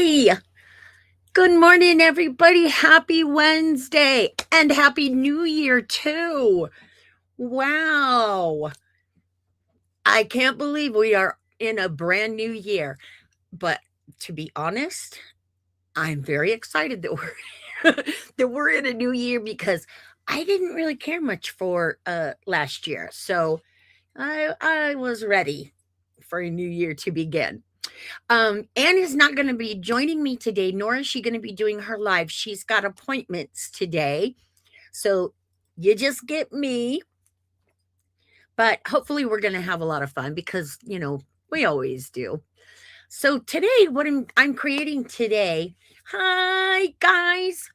Hi. Good morning, everybody. Happy Wednesday and Happy New Year, too. Wow. I can't believe we are in a brand new year. But to be honest, I'm very excited that we're in a new year because I didn't really care much for last year. So I was ready for a new year to begin. Anne is not going to be joining me today, nor is she going to be doing her live. She's got appointments today. So you just get me. But hopefully, we're going to have a lot of fun because, we always do. So today, what I'm creating today. Hi, guys.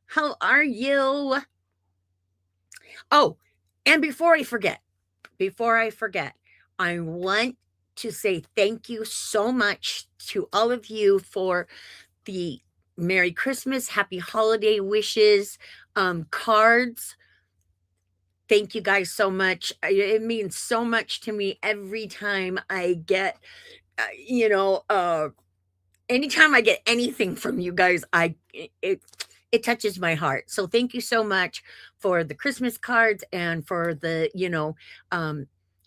How are you? Oh, and before I forget, I want to say thank you so much to all of you for the Merry Christmas, Happy Holiday wishes, cards. Thank you guys so much. It means so much to me every time I get, uh, you know, uh, anytime I get anything from you guys, it touches my heart. So thank you so much for the Christmas cards and for the,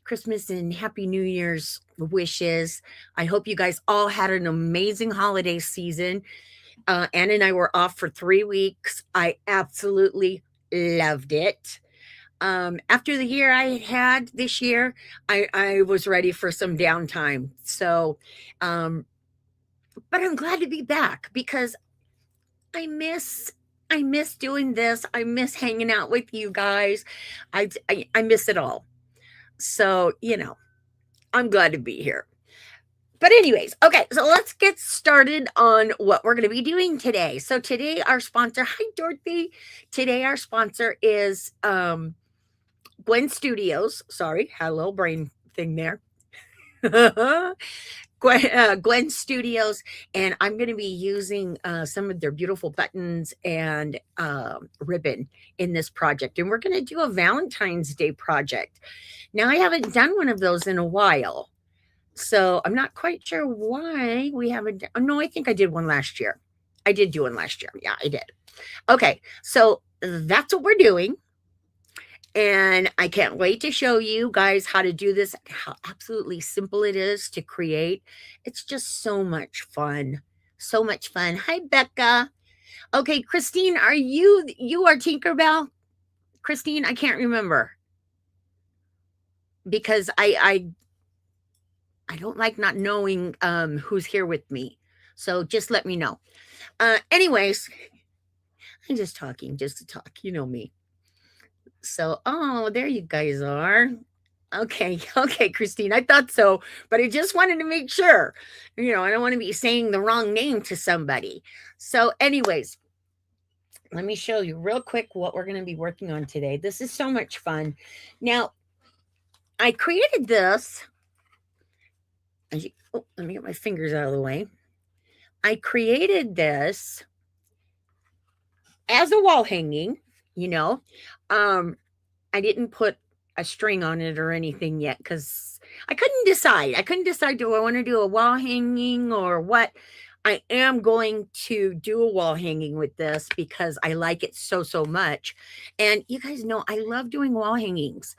Christmas and Happy New Year's wishes. I hope you guys all had an amazing holiday season. Anne and I were off for 3 weeks. I absolutely loved it. After the year I had this year, I was ready for some downtime. So, um, but I'm glad to be back because I miss I miss doing this. I miss hanging out with you guys. I miss it all. So, I'm glad to be here. But anyways, okay, so let's get started on what we're going to be doing today. So today our sponsor, hi Dorothy. Today our sponsor is Gwen Studios. Sorry, had a little brain thing there. Gwen Studios, and I'm going to be using some of their beautiful buttons and ribbon in this project. And we're going to do a Valentine's Day project. Now, I haven't done one of those in a while. So I'm not quite sure why we haven't. Oh, no, I think I did one last year. I did do one last year. Yeah, I did. Okay, so that's what we're doing. And I can't wait to show you guys how to do this, how absolutely simple it is to create. It's just so much fun. So much fun. Hi, Becca. Okay, Christine, you are Tinkerbell? Christine, I can't remember because I don't like not knowing who's here with me. So just let me know. Anyways, I'm just talking just to talk. You know me. So, oh, there you guys are. Okay, okay, Christine, I thought so, but I just wanted to make sure. I don't want to be saying the wrong name to somebody. So, anyways, let me show you real quick what we're going to be working on today. This is so much fun. Now, I created this. Oh, let me get my fingers out of the way. I created this as a wall hanging, you know. I didn't put a string on it or anything yet because I couldn't decide. Do I want to do a wall hanging or what? I am going to do a wall hanging with this because I like it so, so much. And you guys know I love doing wall hangings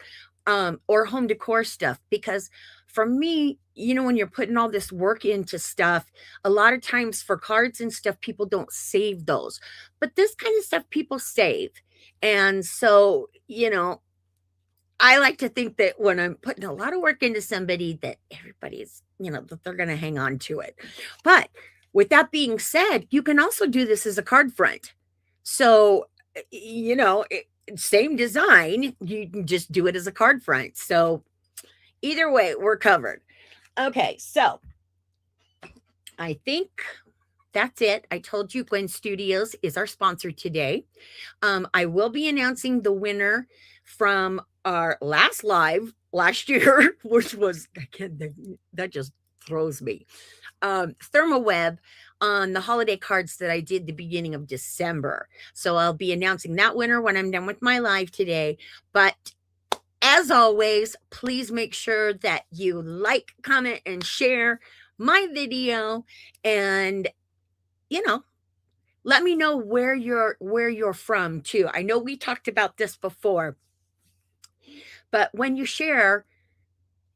or home decor stuff because for me, when you're putting all this work into stuff, a lot of times for cards and stuff, people don't save those. But this kind of stuff people save. And so, I like to think that when I'm putting a lot of work into somebody, that everybody's, that they're going to hang on to it. But with that being said, you can also do this as a card front. So, same design, you can just do it as a card front. So, either way, we're covered. Okay, so I think that's it. I told you Gwen Studios is our sponsor today. I will be announcing the winner from our last live last year, which was, again, that just throws me. ThermoWeb on the holiday cards that I did the beginning of December. So I'll be announcing that winner when I'm done with my live today. But as always, please make sure that you like, comment, and share my video. And you know, let me know where you're from too. I know we talked about this before, but when you share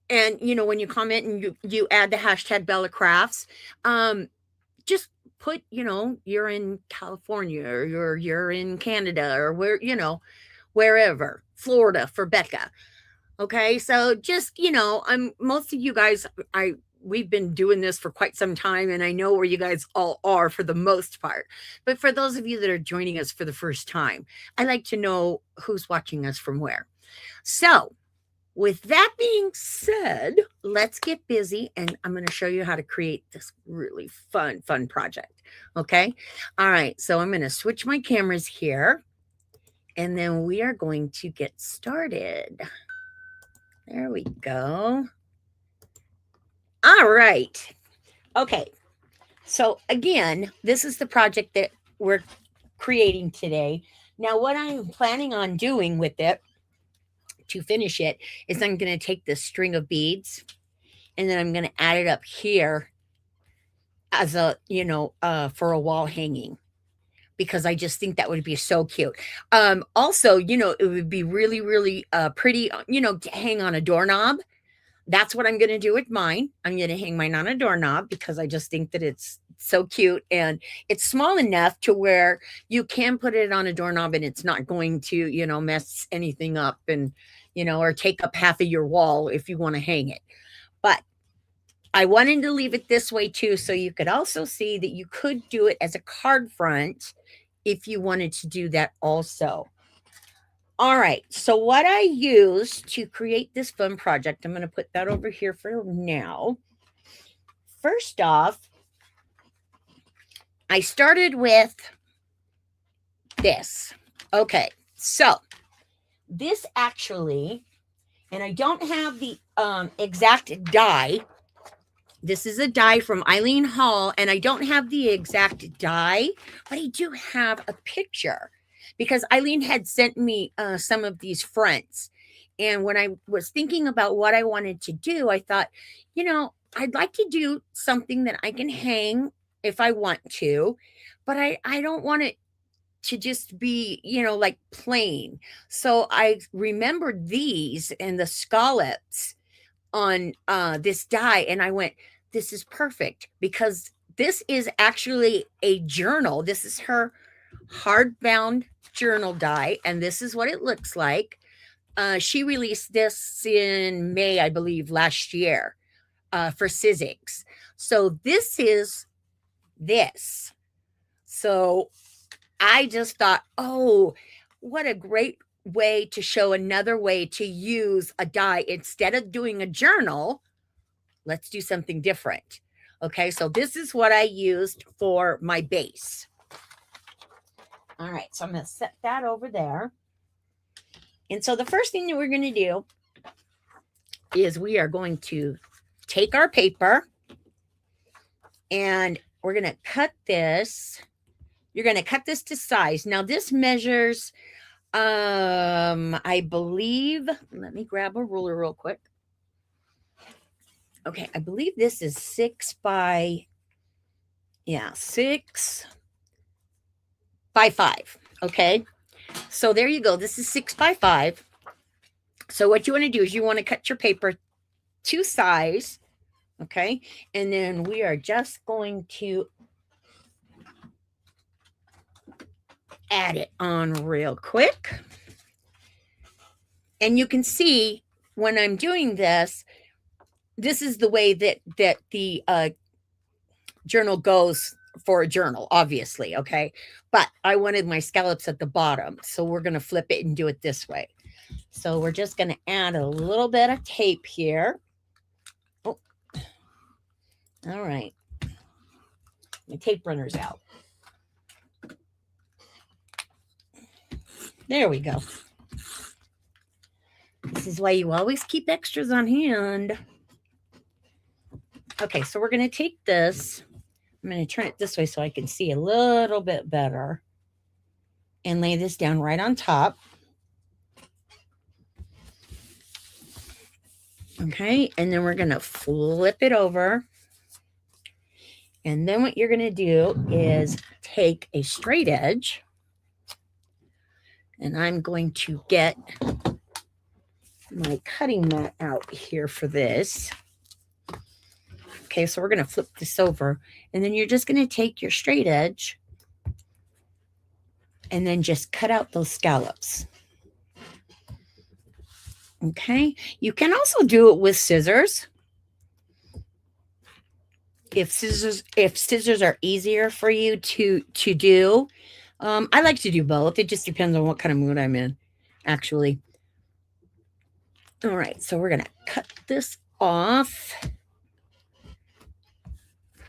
and when you comment and you add the hashtag Bella Crafts, just put, you're in California or you're in Canada or wherever, Florida for Becca. Okay, so just I'm most of you guys. We've been doing this for quite some time, and I know where you guys all are for the most part. But for those of you that are joining us for the first time, I like to know who's watching us from where. So, with that being said, let's get busy, and I'm going to show you how to create this really fun project. Okay, all right. So I'm going to switch my cameras here, and then we are going to get started. There we go. All right. Okay. So again, this is the project that we're creating today. Now, what I'm planning on doing with it to finish it is I'm going to take this string of beads and then I'm going to add it up here as a, for a wall hanging, because I just think that would be so cute. Also, it would be really, really pretty, to hang on a doorknob. That's what I'm going to do with mine. I'm going to hang mine on a doorknob because I just think that it's so cute, and it's small enough to where you can put it on a doorknob and it's not going to, mess anything up and, or take up half of your wall if you want to hang it. But I wanted to leave it this way too, so you could also see that you could do it as a card front if you wanted to do that also. All right, so what I used to create this fun project, I'm going to put that over here for now. First off, I started with this. Okay, so this actually, and I don't have the exact die. This is a die from Eileen Hall, and I don't have the exact die, but I do have a picture, because Eileen had sent me some of these fronts. And when I was thinking about what I wanted to do, I thought, I'd like to do something that I can hang if I want to, but I don't want it to just be, like plain. So I remembered these and the scallops on this die, and I went, this is perfect, because this is actually a journal. This is her hardbound journal die, and this is what it looks like. She released this in May, I believe, last year for Sizzix. So this is this. So I just thought, oh, what a great way to show another way to use a die. Instead of doing a journal, let's do something different. Okay, so this is what I used for my base. All right, so I'm going to set that over there. And so the first thing that we're going to do is we are going to take our paper and we're going to cut this. You're going to cut this to size. Now this measures, I believe, let me grab a ruler real quick. Okay, I believe this is 6 by 5. Okay, so there you go. This is 6 by 5. So what you want to do is you want to cut your paper to size. Okay, and then we are just going to add it on real quick. And you can see when I'm doing this, this is the way that the journal goes for a journal, obviously. Okay, but I wanted my scallops at the bottom, so we're going to flip it and do it this way. So we're just going to add a little bit of tape here. Oh, all right, my tape runner's out. There we go. This is why you always keep extras on hand. Okay, so we're going to take this. I'm going to turn it this way so I can see a little bit better and lay this down right on top. Okay, and then we're going to flip it over. And then what you're going to do is take a straight edge, and I'm going to get my cutting mat out here for this. Okay, so we're going to flip this over, and then you're just going to take your straight edge and then just cut out those scallops. Okay, you can also do it with scissors. If scissors are easier for you to do, I like to do both. It just depends on what kind of mood I'm in, actually. All right, so we're gonna cut this off.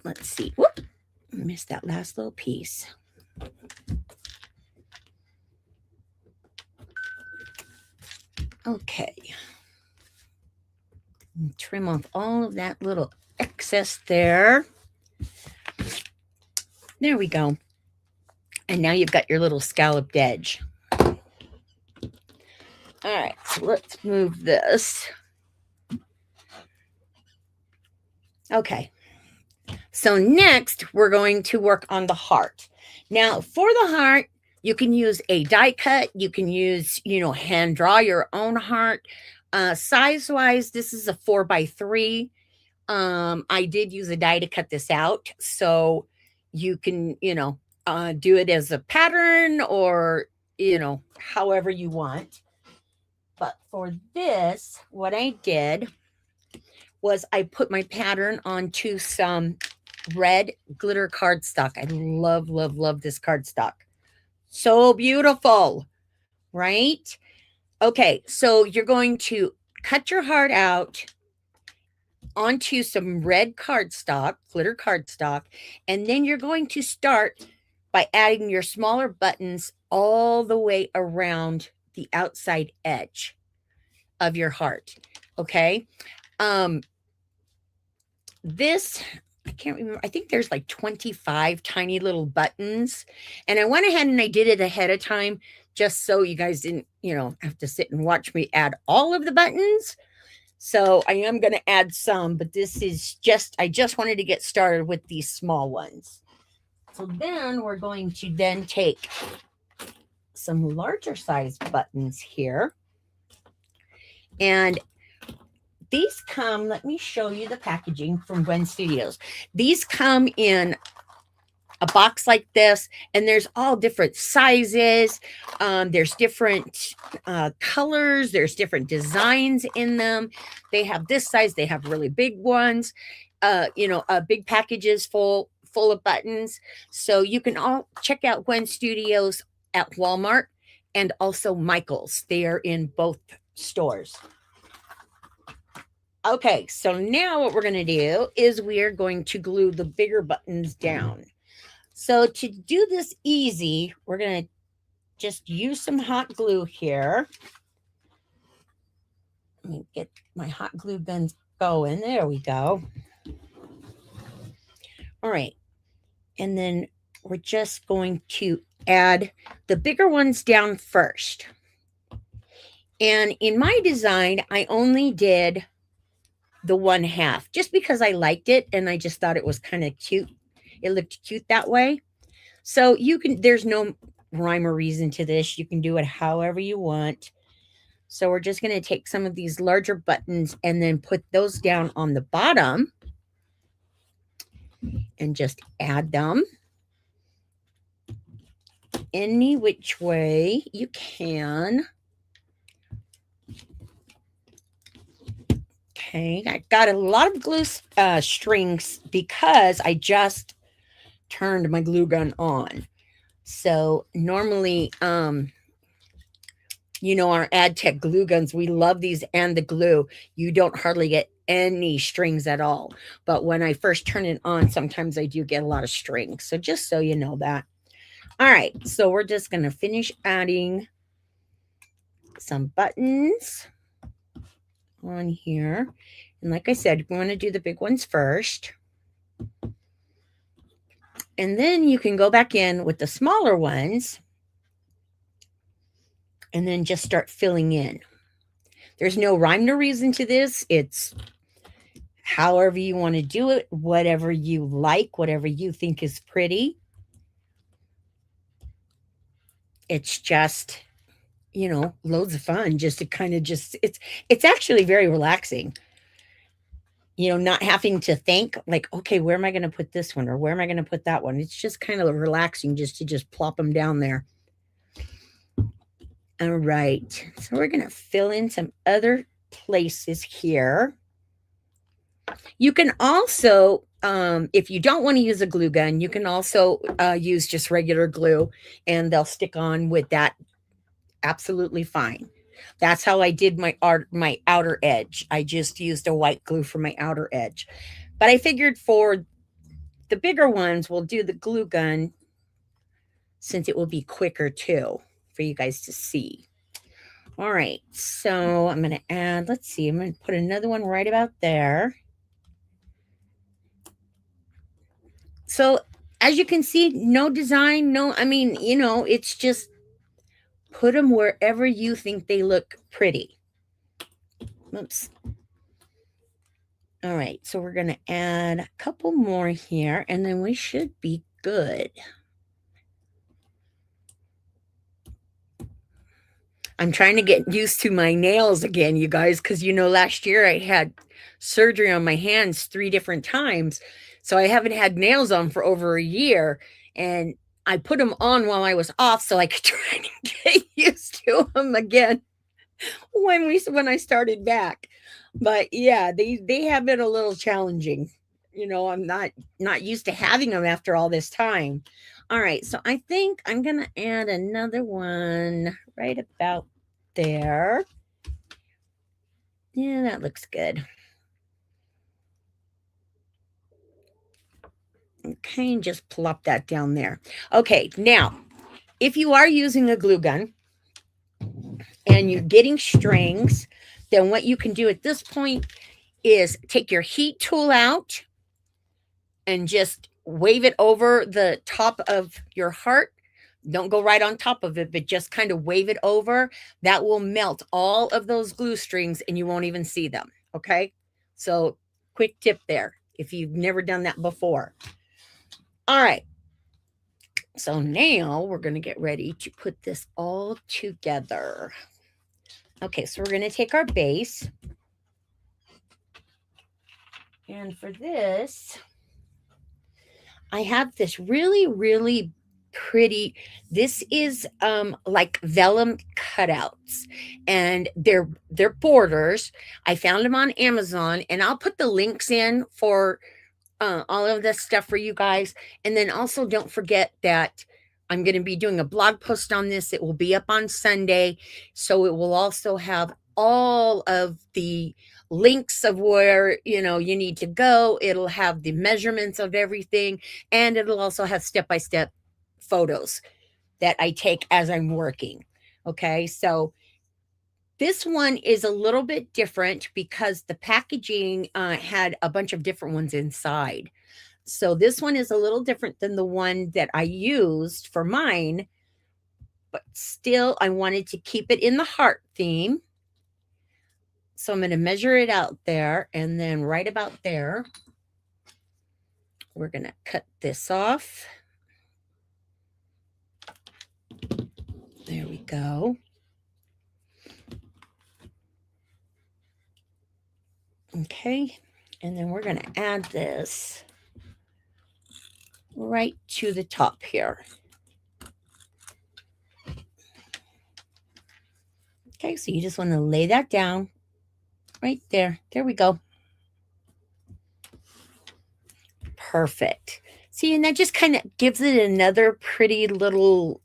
Let's see. Whoop! Missed that last little piece. Okay. Trim off all of that little excess there. There we go. And now you've got your little scalloped edge. All right, so let's move this. Okay. So next, we're going to work on the heart. Now, for the heart, you can use a die cut. You can use, hand draw your own heart. Size-wise, this is a 4x3. I did use a die to cut this out. So you can, do it as a pattern or, however you want. But for this, what I did was I put my pattern onto some red glitter cardstock. I love, love, love this cardstock. So beautiful, right? Okay, so you're going to cut your heart out onto some red cardstock, glitter cardstock, and then you're going to start by adding your smaller buttons all the way around the outside edge of your heart. Okay. This, I can't remember. I think there's like 25 tiny little buttons. And I went ahead and I did it ahead of time just so you guys didn't, have to sit and watch me add all of the buttons. So I am going to add some, but this is I just wanted to get started with these small ones. So then we're going to then take some larger size buttons here. And these come, let me show you the packaging from Gwen Studios. These come in a box like this, and there's all different sizes. There's different colors. There's different designs in them. They have this size. They have really big ones, big packages full of buttons. So you can all check out Gwen Studios at Walmart and also Michael's. They are in both stores. Okay, so now what we're going to do is we're going to glue the bigger buttons down. So to do this easy, we're going to just use some hot glue here. Let me get my hot glue guns going. There we go. All right. And then we're just going to add the bigger ones down first. And in my design, I only did the 1/2 just because I liked it and I just thought it was kind of cute. It looked cute that way. So there's no rhyme or reason to this. You can do it however you want. So we're just going to take some of these larger buttons and then put those down on the bottom and just add them any which way you can. Okay, I got a lot of glue strings because I just turned my glue gun on. So normally, our AdTech glue guns, we love these and the glue. You don't hardly get any strings at all. But when I first turn it on, sometimes I do get a lot of strings. So just so you know that. All right, so we're just going to finish adding some buttons on here. And like I said, we want to do the big ones first. And then you can go back in with the smaller ones and then just start filling in. There's no rhyme or reason to this. It's however you want to do it, whatever you like, whatever you think is pretty. It's just, loads of fun just to kind of just it's actually very relaxing. Not having to think like, okay, where am I going to put this one or where am I going to put that one? It's just kind of relaxing just to just plop them down there. All right. So we're going to fill in some other places here. You can also, if you don't want to use a glue gun, you can also use just regular glue and they'll stick on with that absolutely fine. That's how I did my outer edge. I just used a white glue for my outer edge. But I figured for the bigger ones, we'll do the glue gun since it will be quicker too for you guys to see. All right, so I'm going to add, let's see, I'm going to put another one right about there. So as you can see, no design, it's just put them wherever you think they look pretty. Oops. All right, so we're going to add a couple more here, and then we should be good. I'm trying to get used to my nails again, you guys, because, last year I had surgery on my hands 3 different times. So I haven't had nails on for over a year. And I put them on while I was off so I could try to get used to them again when I started back. But yeah, they have been a little challenging. I'm not used to having them after all this time. All right, so I think I'm going to add another one right about there. Yeah, that looks good. Okay, and just plop that down there. Okay, now, if you are using a glue gun and you're getting strings, then what you can do at this point is take your heat tool out and just wave it over the top of your heart. Don't go right on top of it, but just kind of wave it over. That will melt all of those glue strings and you won't even see them. Okay. So quick tip there if you've never done that before. All right. So now we're going to get ready to put this all together. Okay. So we're going to take our base. And for this, I have this really, really pretty, this is like vellum cutouts, and they're borders. I found them on Amazon, and I'll put the links in for all of this stuff for you guys. And then also don't forget that I'm going to be doing a blog post on this. It will be up on Sunday, so it will also have all of the links of where you need to go. It'll have the measurements of everything, and it'll also have step-by-step photos that I take as I'm working. Okay, so this one is a little bit different because the packaging had a bunch of different ones inside. So this one is a little different than the one that I used for mine, but still I wanted to keep it in the heart theme. So I'm going to measure it out there, and then right about there, we're going to cut this off. There we go. Okay, and then we're going to add this right to the top here. Okay, so you just want to lay that down right there. There we go. Perfect. See, and that just kind of gives it another pretty little,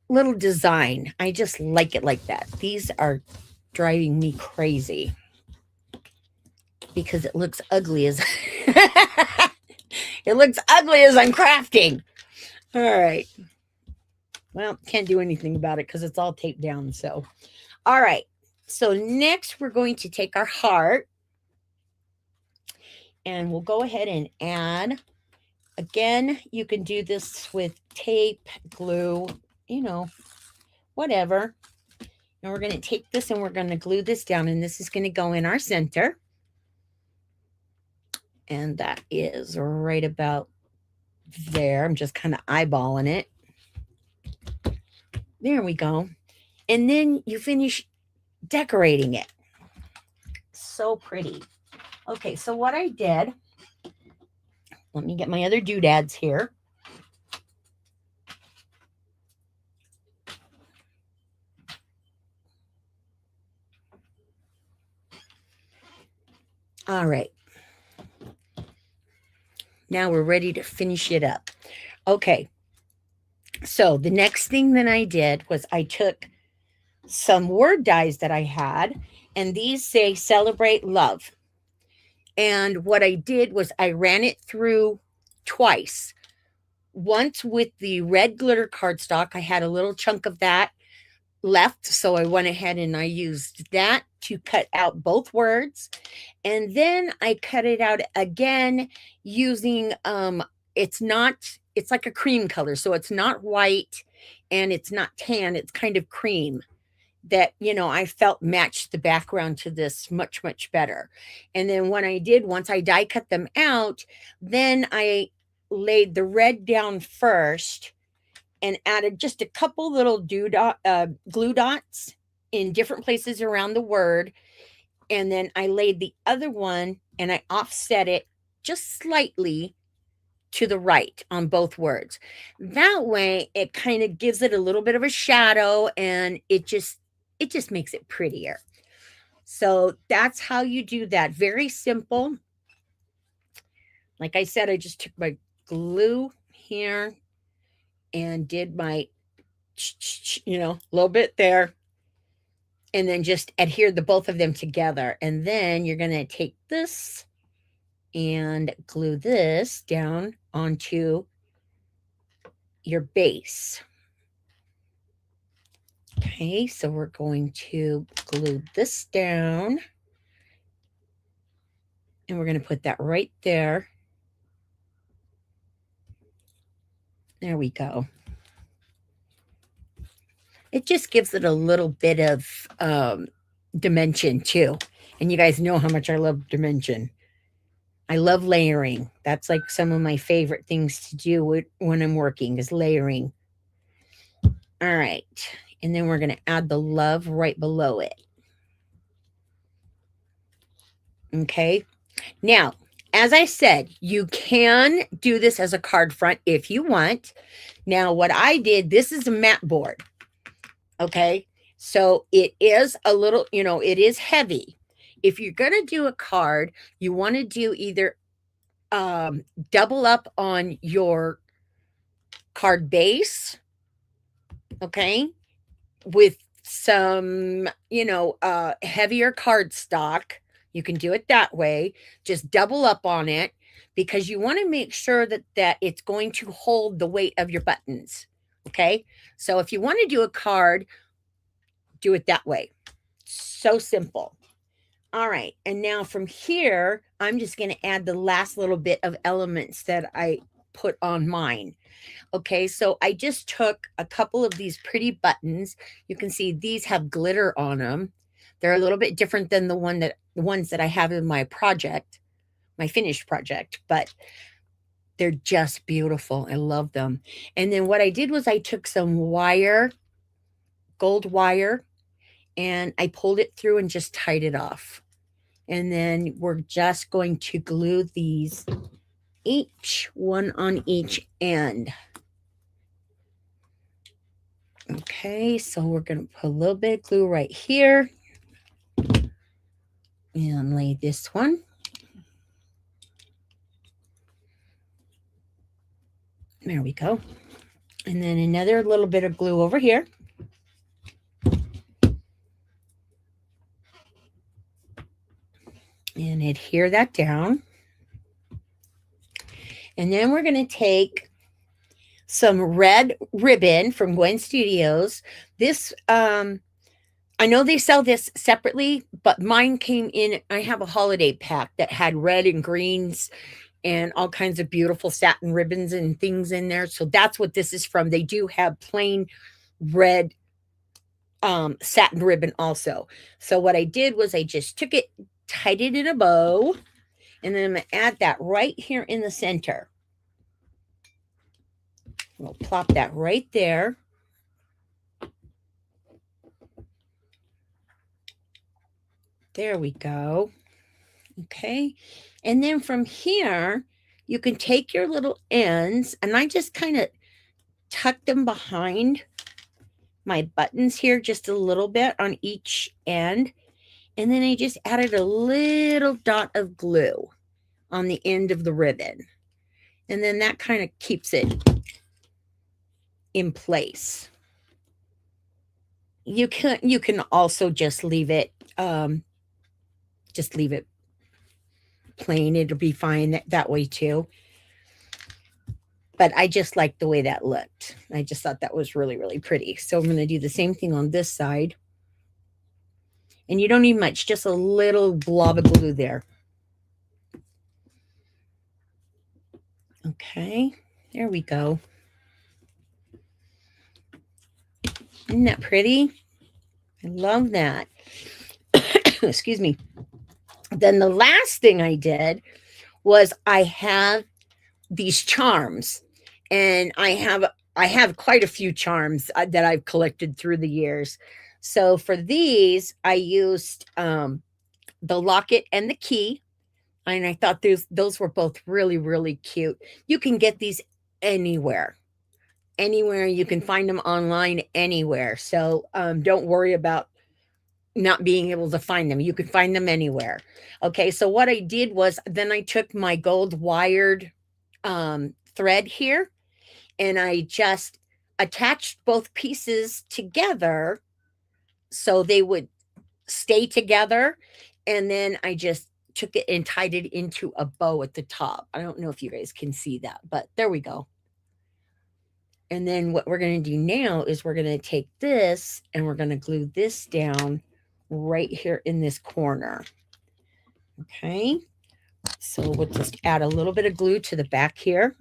little design. I just like it like that. These are driving me crazy because it looks ugly as it looks ugly as I'm crafting. All right. Well, can't do anything about it because it's all taped down. So, all right. So next we're going to take our heart and we'll go ahead and add. Again, you can do this with tape, glue, whatever. Now we're going to take this and we're going to glue this down, and this is going to go in our center. And that is right about there. I'm just kind of eyeballing it. There we go. And then you finish decorating it. So pretty. Okay, so what I did, let me get my other doodads here. All right. Now we're ready to finish it up. Okay. So the next thing that I did was I took some word dies that I had, and these say celebrate love. And what I did was I ran it through twice. Once with the red glitter cardstock, I had a little chunk of that left. So I went ahead and I used that to cut out both words. And then I cut it out again using, it's like a cream color. So it's not white and it's not tan. It's kind of cream that, I felt matched the background to this much, much better. And then once I die cut them out, then I laid the red down first and added just a couple little glue dots in different places around the word. And then I laid the other one and I offset it just slightly to the right on both words. That way it kind of gives it a little bit of a shadow, and it just makes it prettier. So that's how you do that. Very simple. Like I said, I just took my glue here and did my, little bit there, and then just adhere the both of them together. And then you're going to take this and glue this down onto your base. Okay, so we're going to glue this down, and we're going to put that right there. There we go. It just gives it a little bit of dimension too. And you guys know how much I love dimension. I love layering. That's like some of my favorite things to do when I'm working is layering. All right. And then we're going to add the love right below it. Okay. Now, as I said, you can do this as a card front if you want. Now, what I did, this is a mat board. Okay. So it is a little, it is heavy. If you're going to do a card, you want to do either double up on your card base, okay, with some, heavier cardstock. You can do it that way. Just double up on it because you want to make sure that it's going to hold the weight of your buttons, okay? So if you want to do a card, do it that way. So simple. All right. And now from here, I'm just going to add the last little bit of elements that I put on mine. Okay. So I just took a couple of these pretty buttons. You can see these have glitter on them. They're a little bit different than the ones that I have in my project, my finished project, but they're just beautiful. I love them. And then what I did was I took some wire, gold wire, and I pulled it through and just tied it off. And then we're just going to glue these, each one on each end. Okay, so we're going to put a little bit of glue right here and lay this one. There we go. And then another little bit of glue over here. And adhere that down. And then we're going to take some red ribbon from Gwen Studios. This, I know they sell this separately, but mine came in, I have a holiday pack that had red and greens and all kinds of beautiful satin ribbons and things in there. So that's what this is from. They do have plain red satin ribbon also. So what I did was I just took it, tied it in a bow, and then I'm going to add that right here in the center. We'll plop that right there. There we go. Okay. And then from here, you can take your little ends, and I just kind of tuck them behind my buttons here just a little bit on each end. And then I just added a little dot of glue on the end of the ribbon. And then that kind of keeps it in place. You can also just leave it plain. It'll be fine that way too. But I just like the way that looked. I just thought that was really, really pretty. So I'm going to do the same thing on this side. And you don't need much, just a little blob of glue there. Okay, there we go. Isn't that pretty? I love that. Excuse me. Then the last thing I did was I have these charms, and I have quite a few charms that I've collected through the years. So for these, I used the locket and the key, and I thought those were both really, really cute. You can get these anywhere. Anywhere you can find them online, anywhere. So don't worry about not being able to find them. You can find them anywhere. Okay, so what I did was then I took my gold wired thread here, and I just attached both pieces together so they would stay together. And then I just took it and tied it into a bow at the top. I don't know if you guys can see that, but there we go. And then what we're going to do now is we're going to take this and we're going to glue this down right here in this corner. Okay. So we'll just add a little bit of glue to the back here.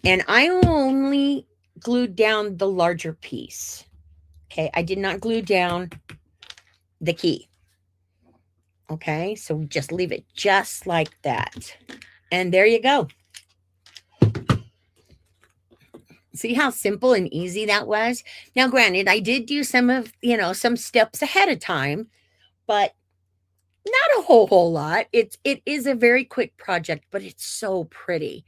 And I only glued down the larger piece. Okay. I did not glue down the key. Okay. So just leave it just like that. And there you go. See how simple and easy that was? Now, granted, I did do some steps ahead of time, but not a whole lot. It is a very quick project, but it's so pretty.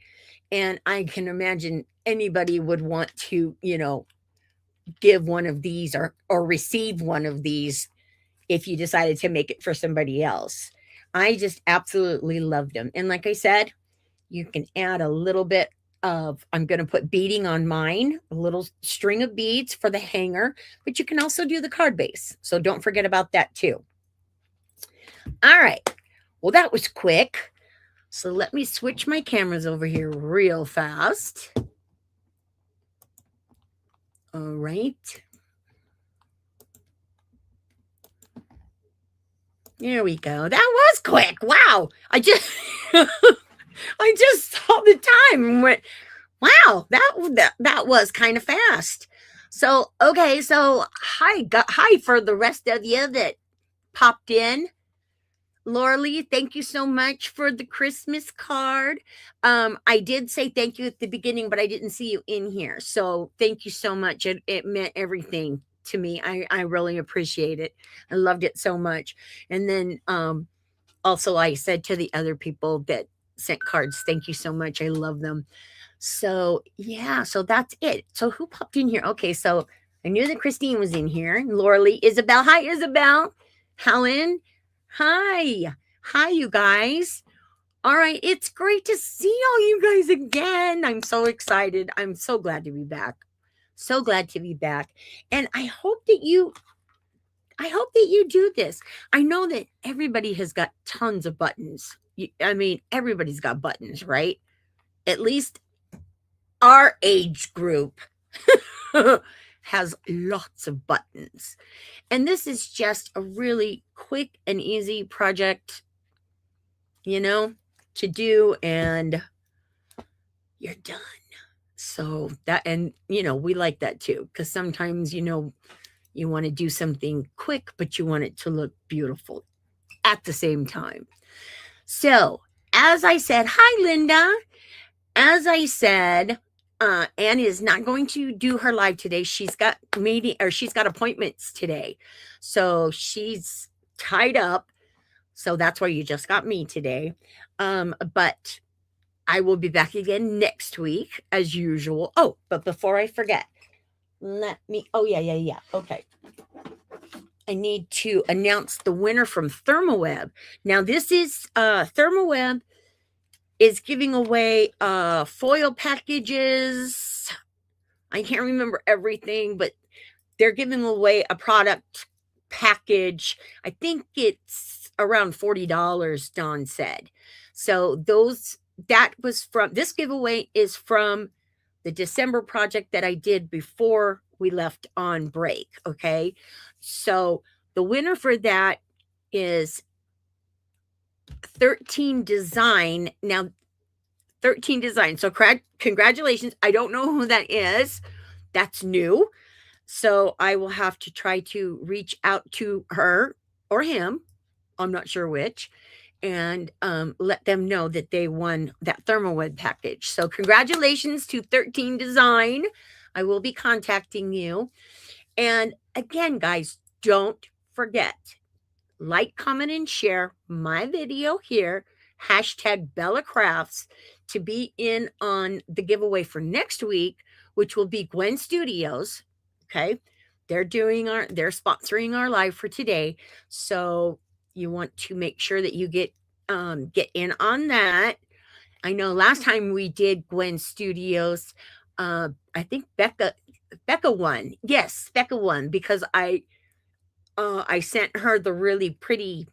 And I can imagine anybody would want to, give one of these or receive one of these if you decided to make it for somebody else. I just absolutely loved them. And like I said, you can add a little bit of, I'm going to put beading on mine, a little string of beads for the hanger, but you can also do the card base. So don't forget about that too. All right. Well, that was quick. So let me switch my cameras over here real fast. All right. There we go. That was quick. Wow. I just saw the time and went, wow, that was kind of fast. So, okay. So hi for the rest of you that popped in. Laura Lee, thank you so much for the Christmas card. I did say thank you at the beginning, but I didn't see you in here. So thank you so much. It meant everything to me. I really appreciate it. I loved it so much. And then also I said to the other people that sent cards, thank you so much. I love them. So yeah, so that's it. So who popped in here? Okay, so I knew that Christine was in here. Laura Lee, Isabel. Hi, Isabel. Helen. Hi, you guys. All right, it's great to see all you guys again. I'm so excited. I'm so glad to be back. So glad to be back. And I hope that you do this. I know that everybody has got tons of buttons. Everybody's got buttons, right? At least our age group has lots of buttons. And this is just a really quick and easy project, to do, and you're done. So that, and we like that too, because sometimes, you want to do something quick, but you want it to look beautiful at the same time. So, as I said, hi, Linda. As I said, Anne is not going to do her live today. She's got she's got appointments today. So she's tied up. So that's why you just got me today. But I will be back again next week as usual. Oh, but before I forget, yeah. Okay. I need to announce the winner from ThermoWeb. Now, this is ThermoWeb is giving away foil packages. I can't remember everything, but they're giving away a product package. I think it's around $40, Dawn said. So this giveaway is from the December project that I did before we left on break. Okay. So the winner for that is 13 Design. Now, 13 Design. So congratulations. I don't know who that is. That's new. So I will have to try to reach out to her or him. I'm not sure which. And let them know that they won that ThermoWeb package. So congratulations to 13 Design. I will be contacting you. And again, guys, don't forget, like, comment, and share my video here, #BellaCrafts, to be in on the giveaway for next week, which will be Gwen Studios. Okay. They're sponsoring our live for today. So you want to make sure that you get in on that. I know last time we did Gwen Studios, I think Becca won. Yes, Becca won because I sent her the really pretty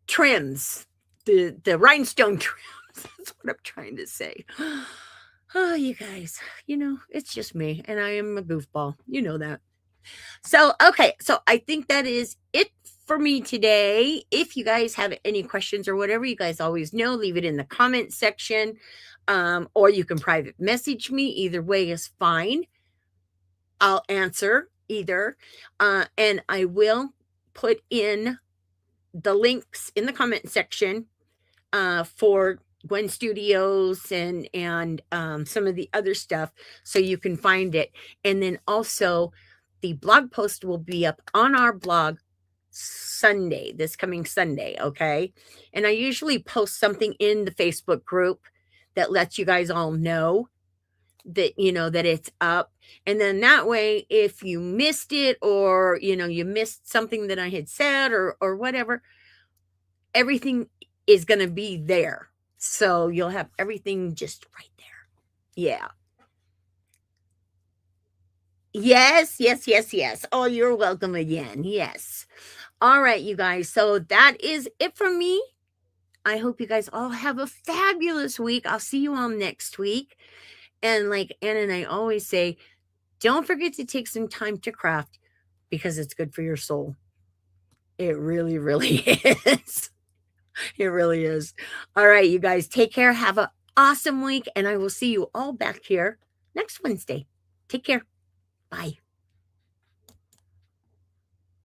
trims, the rhinestone trims. That's what I'm trying to say. Oh, you guys, it's just me, and I am a goofball. You know that. So, okay. So I think that is it for me today. If you guys have any questions or whatever, you guys always know, leave it in the comment section. Or you can private message me. Either way is fine. I'll answer either. And I will put in the links in the comment section for Gwen Studios and some of the other stuff, so you can find it. And then also the blog post will be up on our blog this coming Sunday. Okay. And I usually post something in the Facebook group that lets you guys all know that that it's up. And then that way, if you missed it, or you missed something that I had said or whatever, everything is going to be there. So you'll have everything just right there. Yeah. Yes. Oh, you're welcome again. Yes. All right, you guys. So that is it from me. I hope you guys all have a fabulous week. I'll see you all next week. And like Anna and I always say, don't forget to take some time to craft, because it's good for your soul. It really, really is. It really is. All right, you guys, take care. Have an awesome week. And I will see you all back here next Wednesday. Take care. Bye.